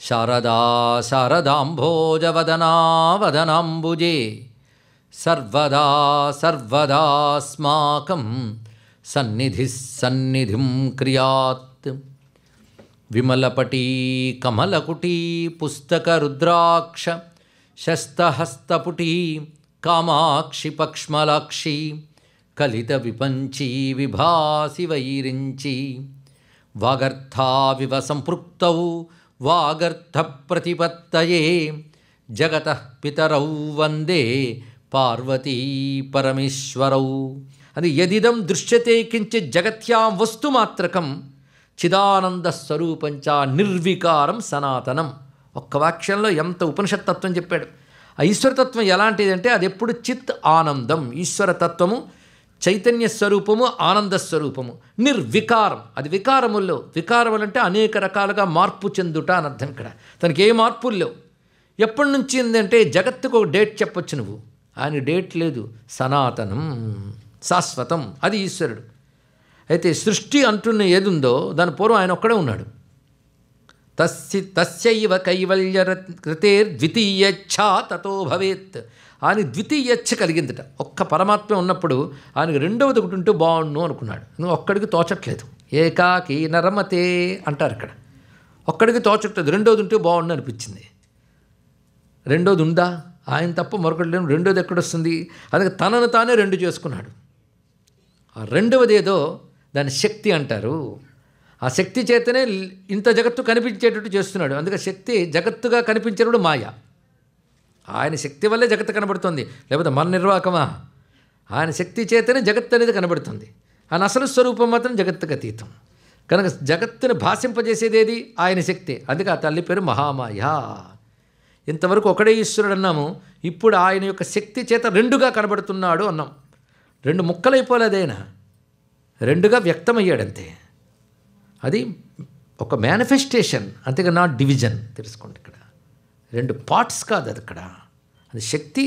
శారదా శారదాంభోజవదనా వదనాంబుజే సర్వదా సర్వదాస్మాకం సన్నిధి సన్నిధిం క్రియాత్. విమలపటీ కమలకుటీ పుస్తకరుద్రాక్ష శస్తహస్తపుటీ కామాక్షి పక్ష్మలాక్షి కలిత విపంచీ విభాసి వైరించి వాగర్థావివ సంపృక్తౌ వాగర్థ ప్రతిపత్తయే జగతః పితరౌ వందే పార్వతీ పరమేశ్వరౌ. అది యదిదం దృశ్యతే కించిత్ జగత్యాం వస్తుమాత్రకం చిదానంద స్వరూపంచ నిర్వికారం సనాతనం. ఒక్క వాక్యంలో ఎంత ఉపనిషత్తత్వం చెప్పాడు. ఆ ఈశ్వరతత్వం ఎలాంటిదంటే అది ఎప్పుడు చిత్ ఆనందం. ఈశ్వరతత్వము చైతన్య స్వరూపము, ఆనంద స్వరూపము, నిర్వికారం. అది వికారముల్లో, వికారములంటే అనేక రకాలుగా మార్పు చెందుట అని అర్థం. ఇక్కడ తనకి ఏ మార్పులు లేవు. ఎప్పటి నుంచి ఏంటంటే జగత్తుకు ఒక డేట్ చెప్పొచ్చు నువ్వు, ఆయన డేట్ లేదు. సనాతనం, శాశ్వతం, అది ఈశ్వరుడు. అయితే సృష్టి అంటున్న ఏదుందో దాని పూర్వం ఆయన ఒక్కడే ఉన్నాడు. తస్యైవ కైవల్యకృతేర్ద్వితీయచ్ఛా తతో భవేత్. ఆయన ద్వితీయచ్ఛ కలిగిందట. ఒక్క పరమాత్మ ఉన్నప్పుడు ఆయనకు రెండవది ఒకటి ఉంటే బాగుండు అనుకున్నాడు. నువ్వు ఒక్కడికి తోచట్లేదు. ఏకాకి నరమతే అంటారు ఇక్కడ. ఒక్కడికి తోచట్లేదు, రెండోది ఉంటే బాగుండు అనిపించింది. రెండోది ఉందా? ఆయన తప్ప మరొకటి లేని రెండోది ఎక్కడొస్తుంది? అందుకే తనను తానే రెండు చేసుకున్నాడు. ఆ రెండవది ఏదో దాని శక్తి అంటారు. ఆ శక్తి చేతనే ఇంత జగత్తు కనిపించేటట్టు చేస్తున్నాడు. అందుకే శక్తి జగత్తుగా కనిపించేటప్పుడు మాయ. ఆయన శక్తి వల్లే జగత్తు కనబడుతుంది, లేకపోతే మన నిర్వాకమా? ఆయన శక్తి చేతనే జగత్తు అనేది కనబడుతుంది. ఆయన అసలు స్వరూపం మాత్రం జగత్తుకు అతీతం. కనుక జగత్తుని భాషింపజేసేది ఏది? ఆయన శక్తి. అందుకే ఆ తల్లి పేరు మహామాయ. ఇంతవరకు ఒకడే ఈశ్వరుడు అన్నాము, ఇప్పుడు ఆయన యొక్క శక్తి చేత రెండుగా కనబడుతున్నాడు అన్నాం. రెండు ముక్కలైపోలేదైనా, రెండుగా వ్యక్తమయ్యాడంతే. అది ఒక మేనిఫెస్టేషన్, అంతేగా నాట్ డివిజన్. తెలుసుకోండి, ఇక్కడ రెండు పార్ట్స్ కాదు అది. అక్కడ అది శక్తి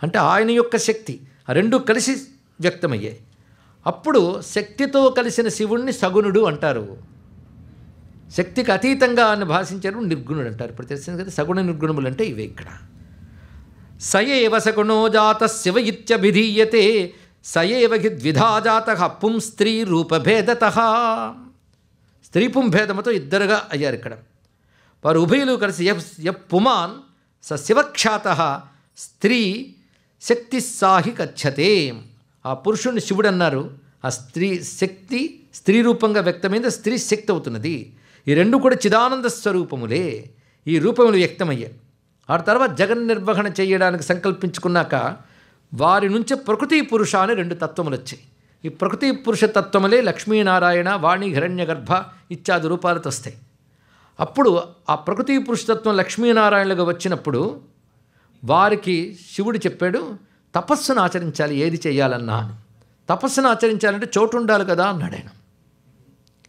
అంటే ఆయన యొక్క శక్తి, ఆ రెండు కలిసి వ్యక్తమయ్యాయి. అప్పుడు శక్తితో కలిసిన శివుణ్ణి సగుణుడు అంటారు. శక్తికి అతీతంగా అని భాషించారు నిర్గుణుడు అంటారు. ఇప్పుడు తెలిసింది కదా సగుణ నిర్గుణములు అంటే ఇవే. ఇక్కడ సయేవ సగుణో జాత శివ ఇత్యభిధీయతే సయేవ హి ద్విధా జాత పుం స్త్రీ రూపభేదత. స్త్రీ పుంభేదముతో ఇద్దరుగా అయ్యారు ఇక్కడ. వారు ఉభయులు కలిసి పుమాన్ స శివఖ్యాత స్త్రీ శక్తి సాహి కచ్చతే. ఆ పురుషుణ్ణి శివుడు అన్నారు. ఆ స్త్రీ శక్తి స్త్రీ రూపంగా వ్యక్తమైంది, స్త్రీ శక్తి అవుతున్నది. ఈ రెండు కూడా చిదానంద స్వరూపములే. ఈ రూపములు వ్యక్తమయ్యాయి. ఆ తర్వాత జగన్ నిర్వహణ చేయడానికి సంకల్పించుకున్నాక వారి నుంచి ప్రకృతి పురుష అని రెండు తత్వములు వచ్చాయి. ఈ ప్రకృతి పురుష తత్వములే లక్ష్మీనారాయణ, వాణి, హిరణ్యగర్భ ఇత్యాది రూపాలతో వస్తాయి. అప్పుడు ఆ ప్రకృతి పురుషతత్వం లక్ష్మీనారాయణలుగా వచ్చినప్పుడు వారికి శివుడు చెప్పాడు తపస్సును ఆచరించాలి. ఏది చేయాలన్నా తపస్సును ఆచరించాలంటే చోటు ఉండాలి కదా అన్నాడు ఆయన.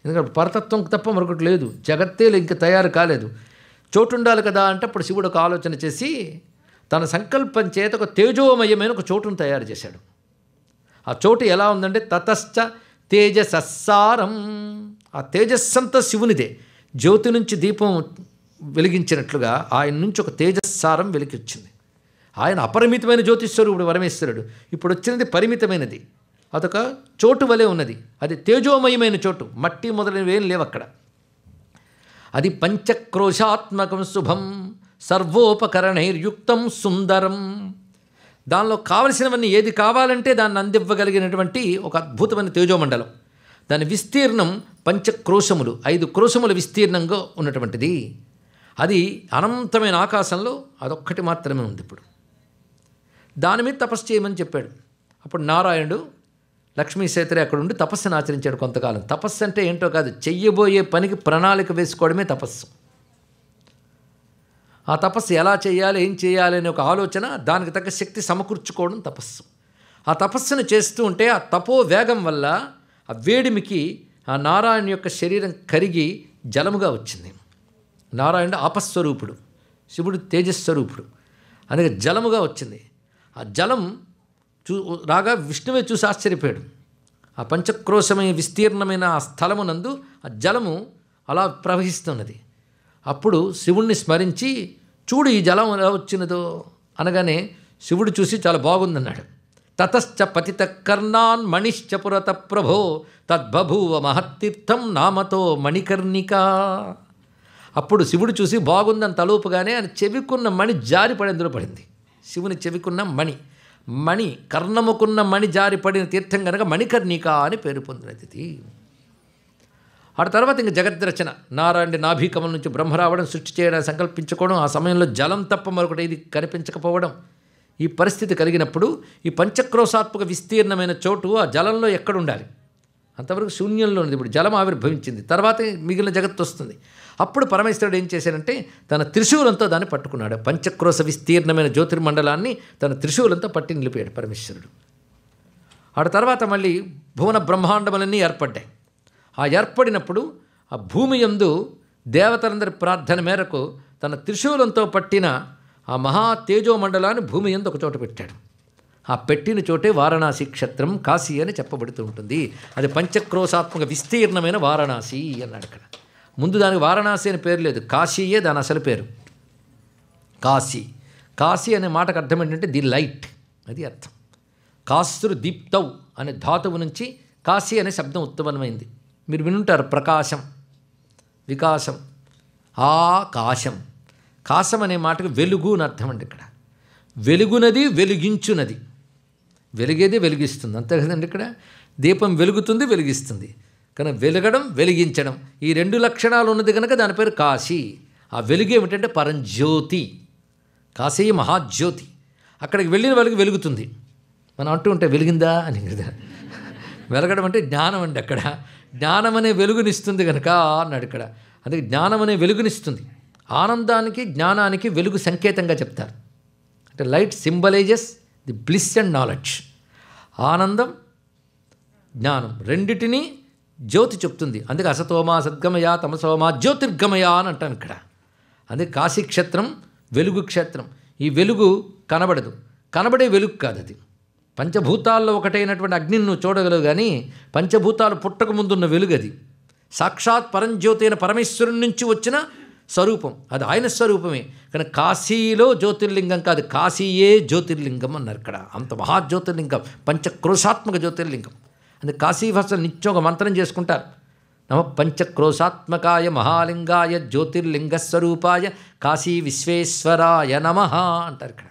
ఎందుకంటే పరతత్వం తప్ప మరొకటి లేదు, జగత్తే ఇంక తయారు కాలేదు. చోటు ఉండాలి కదా అంటే అప్పుడు శివుడు ఒక ఆలోచన చేసి తన సంకల్పం చేత ఒక తేజోమయమైన ఒక చోటును తయారు చేశాడు. ఆ చోటు ఎలా ఉందంటే తతశ్చ తేజసస్సారం. ఆ తేజస్సంతా శివునిదే. జ్యోతి నుంచి దీపం వెలిగించినట్లుగా ఆయన నుంచి ఒక తేజస్సారం వెలికిచ్చింది. ఆయన అపరిమితమైన జ్యోతిస్వరూపుడు పరమేశ్వరుడు. ఇప్పుడు వచ్చినది పరిమితమైనది, అదొక చోటు వలె ఉన్నది. అది తేజోమయమైన చోటు, మట్టి మొదలైనవేం లేవు అక్కడ. అది పంచక్రోశాత్మకం శుభం సర్వోపకరణైర్యుక్తం సుందరం. దానిలో కావలసినవన్నీ ఏది కావాలంటే దాన్ని అందివ్వగలిగినటువంటి ఒక అద్భుతమైన తేజోమండలం. దాని విస్తీర్ణం పంచక్రోశములు, 5 క్రోశముల విస్తీర్ణంగా ఉన్నటువంటిది. అది అనంతమైన ఆకాశంలో అదొక్కటి మాత్రమే ఉంది. ఇప్పుడు దాని మీద తపస్సు చేయమని చెప్పాడు. అప్పుడు నారాయణుడు లక్ష్మీ సేతురే అక్కడ ఉండి తపస్సును ఆచరించాడు కొంతకాలం. తపస్సు అంటే ఏంటో కాదు, చెయ్యబోయే పనికి ప్రణాళిక వేసుకోవడమే తపస్సు. ఆ తపస్సు ఎలా చేయాలి, ఏం చేయాలి అనే ఒక ఆలోచన, దానికి తగ్గ శక్తి సమకూర్చుకోవడం తపస్సు. ఆ తపస్సును చేస్తూ ఉంటే ఆ తపో వేగం వల్ల ఆ వేడిమికి ఆ నారాయణ యొక్క శరీరం కరిగి జలముగా వచ్చింది. నారాయణుడు ఆపస్వరూపుడు, శివుడు తేజస్వరూపుడు, అందుకే జలముగా వచ్చింది. ఆ జలం రాగా విష్ణువే చూసి ఆశ్చర్యపోయాడు. ఆ పంచక్రోశమైన విస్తీర్ణమైన ఆ స్థలమునందు ఆ జలము అలా ప్రవహిస్తున్నది. అప్పుడు శివుణ్ణి స్మరించి చూడు ఈ జలం ఎలా వచ్చినదో అనగానే శివుడు చూసి చాలా బాగుందన్నాడు. తతశ్చ పతిత కర్ణాన్ మణిశ్చ పురత ప్రభో తద్బభూవ మహత్తీర్థం నామతో మణికర్ణిక. అప్పుడు శివుడు చూసి బాగుందని తలూపుగానే ఆయన చెవికున్న మణి జారిపడి అందులో పడింది. శివుని చెవికున్న మణి కర్ణముకున్న మణి జారిపడిన తీర్థం కనుక మణికర్ణిక అని పేరు పొందినది. ఆ తర్వాత ఇంక జగద్రచన, నారాయణ నాభీకమల నుంచి బ్రహ్మ రావడం, సృష్టి చేయడానికి సంకల్పించుకోవడం, ఆ సమయంలో జలం తప్ప మరొకటి ఇది కనిపించకపోవడం. ఈ పరిస్థితి కలిగినప్పుడు ఈ పంచక్రోశాత్మక విస్తీర్ణమైన చోటు ఆ జలంలో ఎక్కడుండాలి? అంతవరకు శూన్యంలో ఉంది. ఇప్పుడు జలం ఆవిర్భవించింది, తర్వాత మిగిలిన జగత్తు వస్తుంది. అప్పుడు పరమేశ్వరుడు ఏం చేశాడంటే తన త్రిశూలంతో దాన్ని పట్టుకున్నాడు. పంచక్రోశ విస్తీర్ణమైన జ్యోతిర్మండలాన్ని తన త్రిశూలంతో పట్టి నిలిపాడు పరమేశ్వరుడు. ఆ తర్వాత మళ్ళీ భువన బ్రహ్మాండములన్నీ ఏర్పడ్డాయి. ఆ ఏర్పడినప్పుడు ఆ భూమి యందు దేవతలందరి ప్రార్థన మేరకు తన త్రిశూలంతో పట్టిన ఆ మహా తేజోమండలాన్ని భూమి యందు ఒక చోట పెట్టాడు. ఆ పెట్టిన చోటే వారణాసి క్షేత్రం, కాశీ అని చెప్పబడుతూ ఉంటుంది. అది పంచక్రోశాత్మక విస్తీర్ణమైన వారణాసి అన్నాడు. అక్కడ ముందు దానికి వారణాసి అని పేరు లేదు, కాశీయే దాని అసలు పేరు. కాశీ అనే మాటకు అర్థం ఏంటంటే ది లైట్, అది అర్థం. కాశ్రు దీప్తౌ అనే ధాతువు నుంచి కాశీ అనే శబ్దం ఉత్పన్నమైంది. మీరు వినుంటారు ప్రకాశం, వికాసం, ఆకాశం. కాశం అనే మాటకు వెలుగు అని అర్థం అండి. ఇక్కడ వెలుగునది, వెలిగించునది. వెలిగేది వెలిగిస్తుంది, అంతే కదండి. ఇక్కడ దీపం వెలుగుతుంది, వెలిగిస్తుంది. కనుక వెలగడం, వెలిగించడం, ఈ రెండు లక్షణాలు ఉన్నది కనుక దాని పేరు కాశీ. ఆ వెలుగు ఏమిటంటే పరంజ్యోతి, కాశీ మహాజ్యోతి. అక్కడికి వెళ్ళిన వెలుగు వెలుగుతుంది. మనం అంటూ ఉంటే వెలిగిందా అని కదా. వెలగడం అంటే జ్ఞానం అండి. అక్కడ జ్ఞానం అనే వెలుగునిస్తుంది కనుక అన్నాడు ఇక్కడ. అందుకే జ్ఞానం అనే వెలుగునిస్తుంది. ఆనందానికి జ్ఞానానికి వెలుగు సంకేతంగా చెప్తారు. అంటే light symbolises the bliss and knowledge. ఆనందం, జ్ఞానం రెండిటినీ జ్యోతి చెప్తుంది. అందుకే అసతోమా సద్గమయ, తమసోమా జ్యోతిర్గమయ అని అంటాం ఇక్కడ. అందుకే కాశీక్షేత్రం వెలుగు క్షేత్రం. ఈ వెలుగు కనబడదు, కనబడే వెలుగు కాదు అది. పంచభూతాల్లో ఒకటైనటువంటి అగ్నిని నువ్వు చూడగలవు, కానీ పంచభూతాలు పుట్టక ముందున్న వెలుగు అది. సాక్షాత్ పరంజ్యోతి అయిన పరమేశ్వరుని నుంచి వచ్చిన స్వరూపం, అది ఆయన స్వరూపమే. కానీ కాశీలో జ్యోతిర్లింగం కాదు, కాశీయే జ్యోతిర్లింగం అన్నారు ఇక్కడ. అంత మహాజ్యోతిర్లింగం, పంచక్రోశాత్మక జ్యోతిర్లింగం. అందుకే కాశీ భాష నిత్యం ఒక మంత్రం చేసుకుంటారు. నమ పంచక్రోశాత్మకాయ మహాలింగాయ జ్యోతిర్లింగ స్వరూపాయ కాశీ విశ్వేశ్వరాయ నమః అంటారు ఇక్కడ.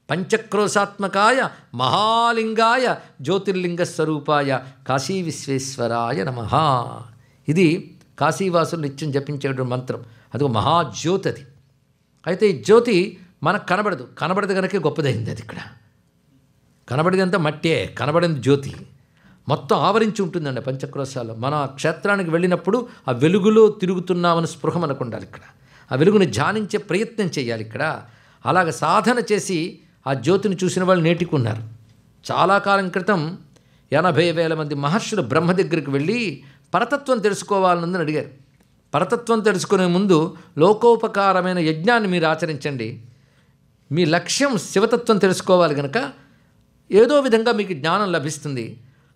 పంచక్రోశాత్మకాయ మహాలింగాయ జ్యోతిర్లింగ స్వరూపాయ కాశీ విశ్వేశ్వరాయ నమః. ఇది కాశీవాసులు నిత్యం జపించేటువంటి మంత్రం. అది ఒక మహాజ్యోతి అది. అయితే ఈ జ్యోతి మనకు కనబడదు, కనబడదు కనుక గొప్పదైంది అది. ఇక్కడ కనబడేదంతా మట్టే, కనబడింది జ్యోతి మొత్తం ఆవరించి ఉంటుందండి పంచక్రోశాల్లో. మన క్షేత్రానికి వెళ్ళినప్పుడు ఆ వెలుగులో తిరుగుతున్నామని స్పృహ మనకు ఉండాలి. ఇక్కడ ఆ వెలుగుని ధ్యానించే ప్రయత్నం చేయాలి. ఇక్కడ అలాగ సాధన చేసి ఆ జ్యోతిని చూసిన వాళ్ళు నేటికి ఉన్నారు. చాలా కాలం క్రితం 80,000 మంది మహర్షులు బ్రహ్మ దగ్గరికి వెళ్ళి పరతత్వం తెలుసుకోవాలని అడిగారు. పరతత్వం తెలుసుకునే ముందు లోకోపకారమైన యజ్ఞాన్ని మీరు ఆచరించండి, మీ లక్ష్యం శివతత్వం తెలుసుకోవాలి కనుక ఏదో విధంగా మీకు జ్ఞానం లభిస్తుంది.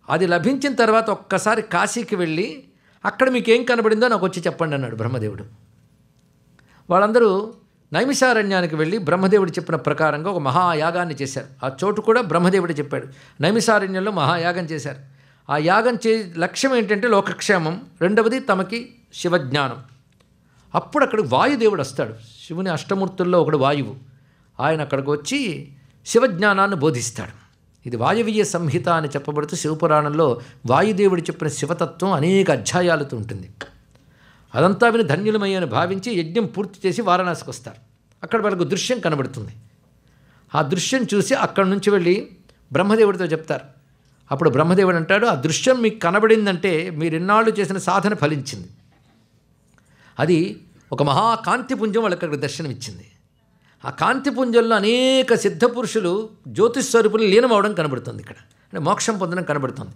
అది లభించిన తర్వాత ఒక్కసారి కాశీకి వెళ్ళి అక్కడ మీకు ఏం కనబడిందో నాకు వచ్చి చెప్పండి అన్నాడు బ్రహ్మదేవుడు. వాళ్ళందరూ నైమిషారణ్యానికి వెళ్ళి బ్రహ్మదేవుడు చెప్పిన ప్రకారంగా ఒక మహాయాగాన్ని చేశారు. ఆ చోటు కూడా బ్రహ్మదేవుడు చెప్పాడు. నైమిషారణ్యంలో మహాయాగం చేశారు. ఆ యాగం లక్ష్యం ఏంటంటే లోకక్షేమం, రెండవది తమకి శివజ్ఞానం. అప్పుడు అక్కడికి వాయుదేవుడు వస్తాడు. శివుని అష్టమూర్తుల్లో ఒకడు వాయువు. ఆయన అక్కడికి వచ్చి శివజ్ఞానాన్ని బోధిస్తాడు. ఇది వాయవీయ సంహిత అని చెప్పబడుతూ శివపురాణంలో వాయుదేవుడు చెప్పిన శివతత్వం అనేక అధ్యాయాలతో ఉంటుంది. అదంతా విని ధన్యులమయ్యని భావించి యజ్ఞం పూర్తి చేసి వారణాసికి వస్తారు. అక్కడ వాళ్ళకు దృశ్యం కనబడుతుంది. ఆ దృశ్యం చూసి అక్కడి నుంచి వెళ్ళి బ్రహ్మదేవుడితో చెప్తారు. అప్పుడు బ్రహ్మదేవుడు అంటాడు, ఆ దృశ్యం మీకు కనబడిందంటే మీరు ఇన్నాళ్ళు చేసిన సాధన ఫలించింది. అది ఒక మహాకాంతిపుంజం వాళ్ళకి అక్కడ దర్శనమిచ్చింది. ఆ కాంతిపుంజంలో అనేక సిద్ధపురుషులు జ్యోతిస్వరూపులు లీనమవడం కనబడుతుంది. ఇక్కడ అంటే మోక్షం పొందడం కనబడుతుంది.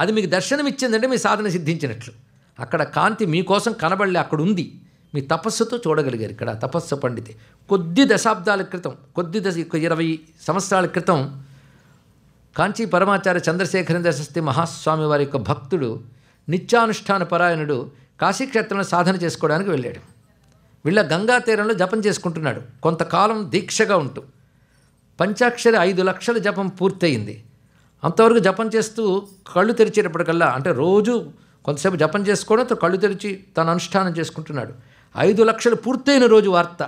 అది మీకు దర్శనం ఇచ్చిందంటే మీ సాధన సిద్ధించినట్లు. అక్కడ కాంతి మీకోసం కనబడలే, అక్కడ ఉంది. మీ తపస్సుతో చూడగలిగారు. ఇక్కడ తపస్సు పండితే కొద్ది దశాబ్దాల క్రితం, 20 సంవత్సరాల క్రితం కాంచీ పరమాచార్య చంద్రశేఖరేంద్ర శాస్త్రి మహాస్వామి వారి యొక్క భక్తుడు, నిత్యానుష్ఠాన పరాయణుడు కాశీక్షేత్రంలో సాధన చేసుకోవడానికి వెళ్ళాడు. వీళ్ళ గంగా తీరంలో జపం చేసుకుంటున్నాడు కొంతకాలం దీక్షగా ఉంటూ. పంచాక్షరి 5 లక్షల జపం పూర్తయింది. అంతవరకు జపం చేస్తూ కళ్ళు తెరిచేటప్పటికల్లా, అంటే రోజు కొంతసేపు జపం చేసుకోవడం, కళ్ళు తెరిచి తన అనుష్ఠానం చేసుకుంటున్నాడు. 5 లక్షలు పూర్తయిన రోజు వార్త.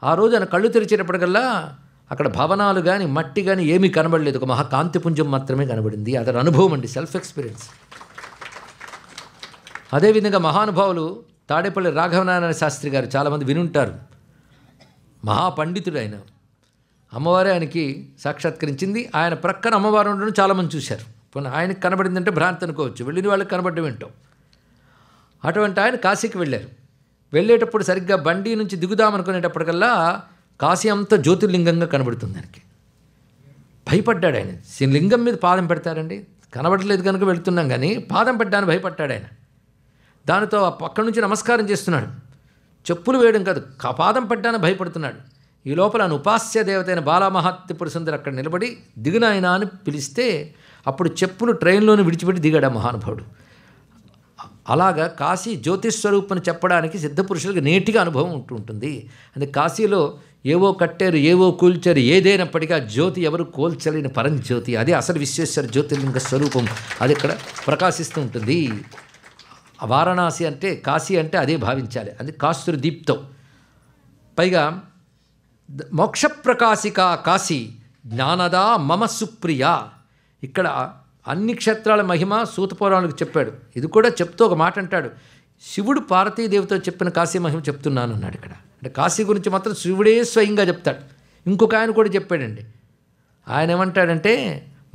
ఆ రోజు ఆయన కళ్ళు తెరిచేటప్పటికల్లా అక్కడ భవనాలు కానీ మట్టి కానీ ఏమీ కనబడలేదు, ఒక మహాకాంతిపుంజం మాత్రమే కనబడింది. అతని అనుభవం అండి, సెల్ఫ్ ఎక్స్పీరియన్స్. అదేవిధంగా మహానుభావులు తాడేపల్లి రాఘవనారాయణ శాస్త్రి గారు చాలామంది వినుంటారు. మహాపండితుడు ఆయన. అమ్మవారే ఆయనకి సాక్షాత్కరించింది. ఆయన ప్రక్కన అమ్మవారు ఉండడం చాలామంది చూశారు. పోనీ ఆయనకి కనబడిందంటే భ్రాంతి అనుకోవచ్చు, వెళ్ళిన వాళ్ళకి కనబడడం ఏంటో. అటువంటి ఆయన కాశీకి వెళ్ళారు. వెళ్ళేటప్పుడు సరిగ్గా బండి నుంచి దిగుదామనుకునేటప్పటికల్లా కాశీ అంతా జ్యోతిర్లింగంగా కనబడుతుంది ఆయనకి. భయపడ్డాడు ఆయన. లింగం మీద పాదం పెడతారండి, కనబడలేదు కనుక వెళుతున్నాం కానీ పాదం పెట్టడానికి భయపడ్డాడు ఆయన. దానితో ఆ పక్క నుంచి నమస్కారం చేస్తున్నాడు. చెప్పులు వేయడం కాదు, పాదం పెట్టడానికి భయపడుతున్నాడు. ఈ లోపల ఆయన ఉపాస్య దేవత అయిన బాలామహాత్రిపుర సుందరి అక్కడ నిలబడి దిగునాయన అని పిలిస్తే అప్పుడు చెప్పులు ట్రైన్లోనే విడిచిపెట్టి దిగాడు ఆ మహానుభావుడు. అలాగా కాశీ జ్యోతిస్వరూపని చెప్పడానికి సిద్ధపురుషులకు నేటిగా అనుభవం ఉంటుంది. అంటే కాశీలో ఏవో కట్టారు, ఏవో కూల్చారు, ఏదైనప్పటికీ ఆ జ్యోతి ఎవరు కోల్చలేని పరంజ్యోతి. అదే అసలు విశ్వేశ్వర జ్యోతిర్లింగ స్వరూపం. అది ఇక్కడ ప్రకాశిస్తూ ఉంటుంది. వారణాసి అంటే, కాశీ అంటే అదే భావించాలి. అది కాస్తురి దీప్తం. పైగా మోక్షప్రకాశిక కాశీ జ్ఞానదా మమ సుప్రియ. ఇక్కడ అన్ని క్షేత్రాల మహిమ సూతపురాణాలకు చెప్పాడు. ఇది కూడా చెప్తూ ఒక మాట అంటాడు, శివుడు పార్వతీదేవితో చెప్పిన కాశీ మహిమ చెప్తున్నాను అన్నాడు ఇక్కడ. అంటే కాశీ గురించి మాత్రం శివుడే స్వయంగా చెప్తాడు. ఇంకొక ఆయన కూడా చెప్పాడండి. ఆయన ఏమంటాడంటే,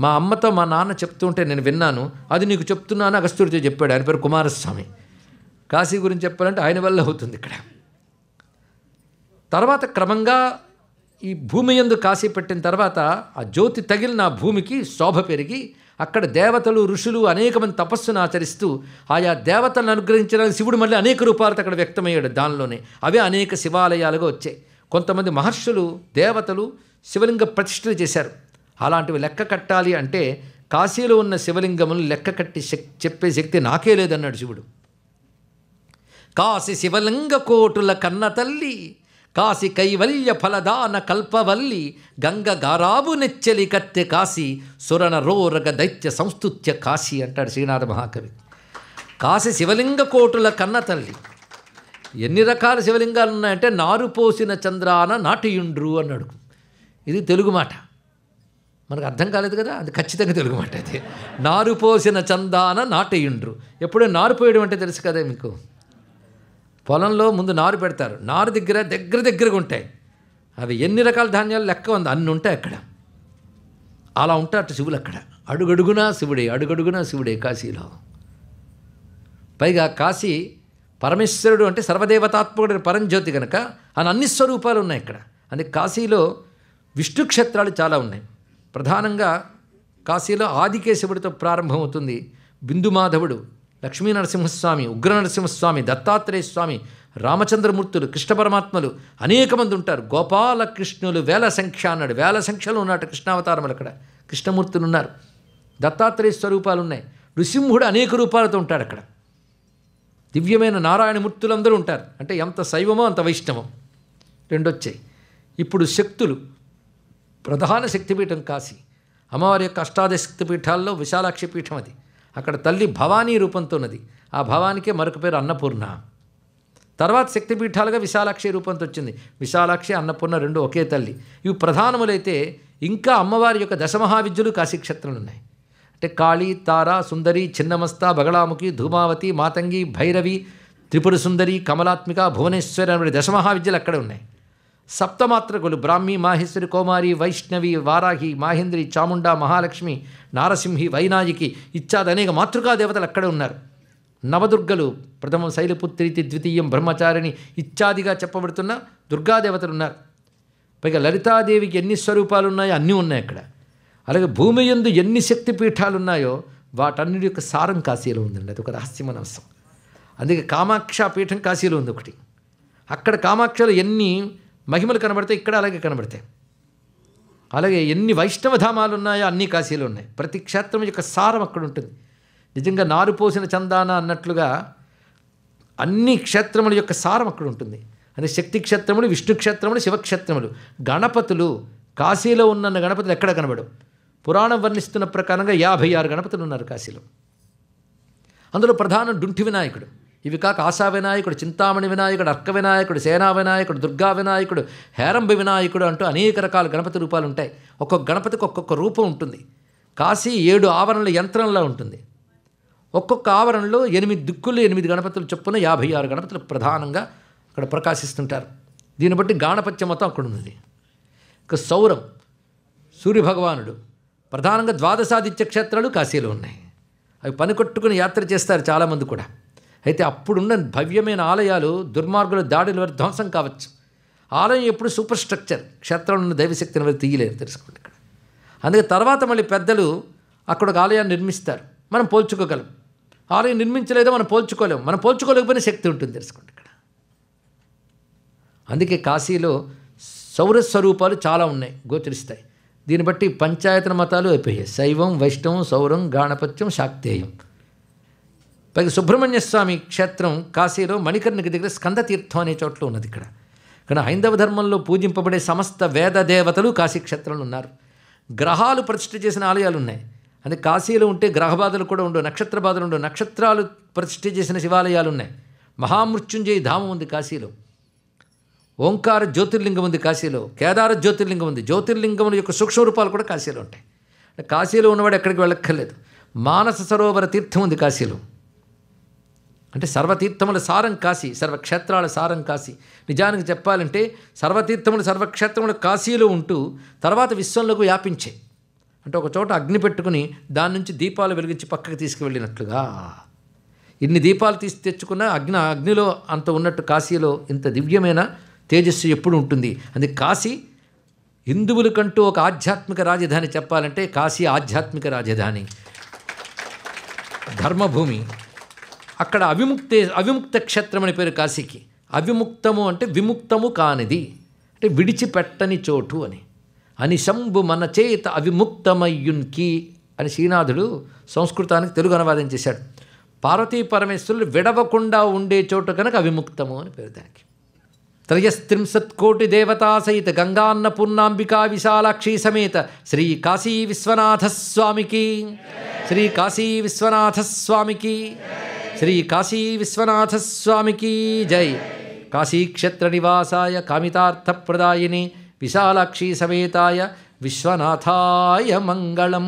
మా అమ్మతో మా నాన్న చెప్తుంటే నేను విన్నాను, అది నీకు చెప్తున్నాను అగస్త్యుడితో చెప్పాడు. ఆయన పేరు కుమారస్వామి. కాశీ గురించి చెప్పాలంటే ఆయన వల్ల అవుతుంది ఇక్కడ. తర్వాత క్రమంగా ఈ భూమి యందు కాశీ పెట్టిన తర్వాత ఆ జ్యోతి తగిలిన ఆ భూమికి శోభ పెరిగి అక్కడ దేవతలు ఋషులు అనేక మంది తపస్సును ఆచరిస్తూ ఆయా దేవతలను అనుగ్రహించడానికి శివుడు మళ్ళీ అనేక రూపాలతో అక్కడ వ్యక్తమయ్యాడు. దానిలోనే అవే అనేక శివాలయాలుగా వచ్చాయి. కొంతమంది మహర్షులు దేవతలు శివలింగ ప్రతిష్ఠలు చేశారు. అలాంటివి లెక్క కట్టాలి అంటే కాశీలో ఉన్న శివలింగములు లెక్క కట్టి చెప్పే శక్తి నాకే లేదన్నాడు శివుడు. కాశీ శివలింగ కోటుల కన్న తల్లి, కాశీ కైవల్య ఫలదాన కల్పవల్లి, గంగ గారాబు నెచ్చలి కత్తె కాశీ, సురన రోరగ దైత్య సంస్తుత్య కాశీ అంటాడు శ్రీనాథ మహాకవి. కాశీ శివలింగ కోటుల కన్న తల్లి. ఎన్ని రకాల శివలింగాలు ఉన్నాయంటే నారు పోసిన చంద్రాన నాటియుండ్రు అన్నాడు. ఇది తెలుగు మాట, మనకు అర్థం కాలేదు కదా, అది ఖచ్చితంగా తెలుగు మాట. అది నారు పోసిన చందాన నాటియుండ్రు. ఎప్పుడో నారు పోయడం అంటే తెలుసు కదా మీకు. పొలంలో ముందు నారు పెడతారు, నారు దగ్గరగా ఉంటాయి. అవి ఎన్ని రకాల ధాన్యాలు లెక్క ఉంది, అన్ని ఉంటాయి అక్కడ. అలా ఉంటారట శివులు అక్కడ. అడుగడుగునా శివుడే, అడుగడుగునా శివుడే కాశీలో. పైగా కాశీ పరమేశ్వరుడు అంటే సర్వదేవతాత్మకుడు పరంజ్యోతి కనుక ఆయన అన్ని స్వరూపాలు ఉన్నాయి ఇక్కడ. అందుకే కాశీలో విష్ణు క్షేత్రాలు చాలా ఉన్నాయి. ప్రధానంగా కాశీలో ఆదికేశవుడితో ప్రారంభమవుతుంది. బిందుమాధవుడు, లక్ష్మీ నరసింహస్వామి, ఉగ్ర నరసింహస్వామి, దత్తాత్రేయ స్వామి, రామచంద్రమూర్తులు, కృష్ణ పరమాత్మలు అనేక మంది ఉంటారు. గోపాలకృష్ణులు వేల సంఖ్య అన్నాడు. వేల సంఖ్యలో ఉన్నట్టు కృష్ణావతారములు అక్కడ కృష్ణమూర్తులు ఉన్నారు. దత్తాత్రేయ స్వరూపాలు ఉన్నాయి. నృసింహుడు అనేక రూపాలతో ఉంటాడు అక్కడ. దివ్యమైన నారాయణమూర్తులందరూ ఉంటారు. అంటే ఎంత శైవమో అంత వైష్ణవం రెండొచ్చాయి. ఇప్పుడు శక్తులు, ప్రధాన శక్తిపీఠం కాశీ. అమ్మవారి యొక్క అష్టాదశ శక్తిపీఠాల్లో విశాలాక్షి పీఠం అది. అక్కడ తల్లి భవానీ రూపంతో ఉన్నది. ఆ భవానికే మరొక పేరు అన్నపూర్ణ. తర్వాత శక్తిపీఠాలుగా విశాలాక్షి రూపంతో వచ్చింది. విశాలాక్షి, అన్నపూర్ణ రెండు ఒకే తల్లి. ఇవి ప్రధానములైతే ఇంకా అమ్మవారి యొక్క దశమహావిద్యలు కాశీక్షేత్రంలో ఉన్నాయి. అంటే కాళీ, తార, సుందరి, చిన్నమస్త, బగళాముఖి, ధూమావతి, మాతంగి, భైరవి, త్రిపుర సుందరి, కమలాత్మిక, భువనేశ్వరి అనే దశమహావిద్యలు అక్కడే ఉన్నాయి. సప్తమాత్రకులు బ్రాహ్మి, మాహేశ్వరి, కౌమారి, వైష్ణవి, వారాహి, మాహేంద్రి, చాముండ, మహాలక్ష్మి, నారసింహి, వైనాయికి ఇత్యాది అనేక మాతృకా దేవతలు అక్కడే ఉన్నారు. నవదుర్గలు, ప్రథమం శైలపుత్రి, ద్వితీయం బ్రహ్మచారిణి ఇత్యాదిగా చెప్పబడుతున్న దుర్గాదేవతలు ఉన్నారు. పైగా లలితాదేవికి ఎన్ని స్వరూపాలు ఉన్నాయో అన్నీ ఉన్నాయి అక్కడ. అలాగే భూమి యందు ఎన్ని శక్తిపీఠాలు ఉన్నాయో వాటన్నిటి యొక్క సారం కాశీలో ఉందండి. అది ఒక రహస్యమైన అంశం. అందుకే కామాక్ష పీఠం కాశీలో ఉంది ఒకటి. అక్కడ కామాక్షలో ఎన్ని మహిమలు కనబడతాయి, ఇక్కడ అలాగే కనబడతాయి. అలాగే ఎన్ని వైష్ణవధామాలు ఉన్నాయో అన్నీ కాశీలో ఉన్నాయి. ప్రతి క్షేత్రం యొక్క సారం అక్కడ ఉంటుంది. నిజంగా నారు పోసిన చందాన అన్నట్లుగా అన్ని క్షేత్రముల యొక్క సారం అక్కడ ఉంటుంది. అది శక్తి క్షేత్రములు, విష్ణు క్షేత్రములు, శివక్షేత్రములు. గణపతులు కాశీలో ఉన్న గణపతులు ఎక్కడ కనబడవు. పురాణం వర్ణిస్తున్న ప్రకారంగా 56 గణపతులు ఉన్నారు కాశీలో. అందులో ప్రధానం డుంఠి వినాయకుడు. ఇవి కాక ఆశా వినాయకుడు, చింతామణి వినాయకుడు, అర్క వినాయకుడు, సేనా వినాయకుడు, దుర్గా వినాయకుడు, హేరంబి వినాయకుడు అంటూ అనేక రకాల గణపతి రూపాలు ఉంటాయి. ఒక్కొక్క గణపతికి ఒక్కొక్క రూపం ఉంటుంది. కాశీ 7 ఆవరణల యంత్రంలా ఉంటుంది. ఒక్కొక్క ఆవరణలో 8 దిక్కులు 8 గణపతులు చొప్పున 56 గణపతులు ప్రధానంగా అక్కడ ప్రకాశిస్తుంటారు. దీన్ని బట్టి గాణపత్య మతం అక్కడ ఉంది. ఇక సౌరం సూర్యభగవానుడు ప్రధానంగా ద్వాదశాదిత్య క్షేత్రాలు కాశీలో ఉన్నాయి. అవి పనికొట్టుకుని యాత్ర చేస్తారు చాలామంది కూడా. అయితే అప్పుడున్న భవ్యమైన ఆలయాలు దుర్మార్గుల దాడుల వల్ల ధ్వంసం కావచ్చు. ఆలయం ఎప్పుడు సూపర్ స్ట్రక్చర్, క్షేత్రంలో ఉన్న దైవశక్తిని వారు తీయలేరు, తెలుసుకోండి ఇక్కడ. అందుకే తర్వాత మళ్ళీ పెద్దలు అక్కడ ఒక ఆలయాన్ని నిర్మిస్తారు, మనం పోల్చుకోగలం. ఆలయం నిర్మించలేదో మనం పోల్చుకోలేము, మనం పోల్చుకోలేకపోయినా శక్తి ఉంటుంది, తెలుసుకోండి ఇక్కడ. అందుకే కాశీలో సౌరస్వరూపాలు చాలా ఉన్నాయి, గోచరిస్తాయి. దీన్ని బట్టి పంచాయతన మతాలు అయిపోయాయి. శైవం, వైష్ణవం, సౌరం, గాణపత్యం, శాక్తేయం. పైగా సుబ్రహ్మణ్య స్వామి క్షేత్రం కాశీలో మణికర్ణికి దగ్గర స్కందతీర్థం అనే చోట్ల ఉన్నది ఇక్కడ. కానీ హైందవ ధర్మంలో పూజింపబడే సమస్త వేద దేవతలు కాశీ క్షేత్రంలో ఉన్నారు. గ్రహాలు ప్రతిష్ఠ చేసిన ఆలయాలు ఉన్నాయి. అంటే కాశీలో ఉంటే గ్రహ బాధలు కూడా ఉండవు, నక్షత్ర బాధలు ఉండవు. నక్షత్రాలు ప్రతిష్ఠ చేసిన శివాలయాలు ఉన్నాయి. మహామృత్యుంజయ ధామం ఉంది కాశీలో. ఓంకార జ్యోతిర్లింగం ఉంది కాశీలో. కేదార జ్యోతిర్లింగం ఉంది. జ్యోతిర్లింగముల యొక్క సూక్ష్మ రూపాలు కూడా కాశీలో ఉంటాయి. కాశీలో ఉన్నవాడు ఎక్కడికి వెళ్ళక్కర్లేదు. మానస సరోవర తీర్థం ఉంది కాశీలో. అంటే సర్వతీర్థముల సారం కాశీ, సర్వక్షేత్రాల సారం కాశీ. నిజానికి చెప్పాలంటే సర్వతీర్థములు సర్వక్షేత్రములు కాశీలో ఉంటూ తర్వాత విశ్వంలోకి వ్యాపించే. అంటే ఒక చోట అగ్ని పెట్టుకుని దాని నుంచి దీపాలు వెలిగించి పక్కకి తీసుకువెళ్ళినట్లుగా. ఇన్ని దీపాలు తీసి తెచ్చుకున్న అగ్నిలో అంత ఉన్నట్టు కాశీలో ఇంత దివ్యమైన తేజస్సు ఎప్పుడు ఉంటుంది. అది కాశీ హిందువులకంటూ ఒక ఆధ్యాత్మిక రాజధాని. చెప్పాలంటే కాశీ ఆధ్యాత్మిక రాజధాని, ధర్మభూమి. అక్కడ అవిముక్త క్షేత్రం అని పేరు కాశీకి. అవిముక్తము అంటే విముక్తము కానిది, అంటే విడిచిపెట్టని చోటు అని. అనిశంబు మన చేత అవిముక్తమయ్యున్కి అని శ్రీనాథుడు సంస్కృతానికి తెలుగు అనువాదం చేశాడు. పార్వతీ పరమేశ్వరులు విడవకుండా ఉండే చోటు కనుక అవిముక్తము అని పేరు దానికి. 330 కోటి దేవతా సహిత గంగాన్నపూర్ణాంబికా విశాలాక్షి సమేత శ్రీ కాశీ విశ్వనాథ స్వామికి, శ్రీ కాశీ విశ్వనాథ స్వామికి, శ్రీ కాశీ విశ్వనాథ స్వామికి జై. కాశీక్షేత్ర నివాసాయ కామితార్థప్రదాయిని విశాలాక్షి సమేతాయ విశ్వనాథాయ మంగళం.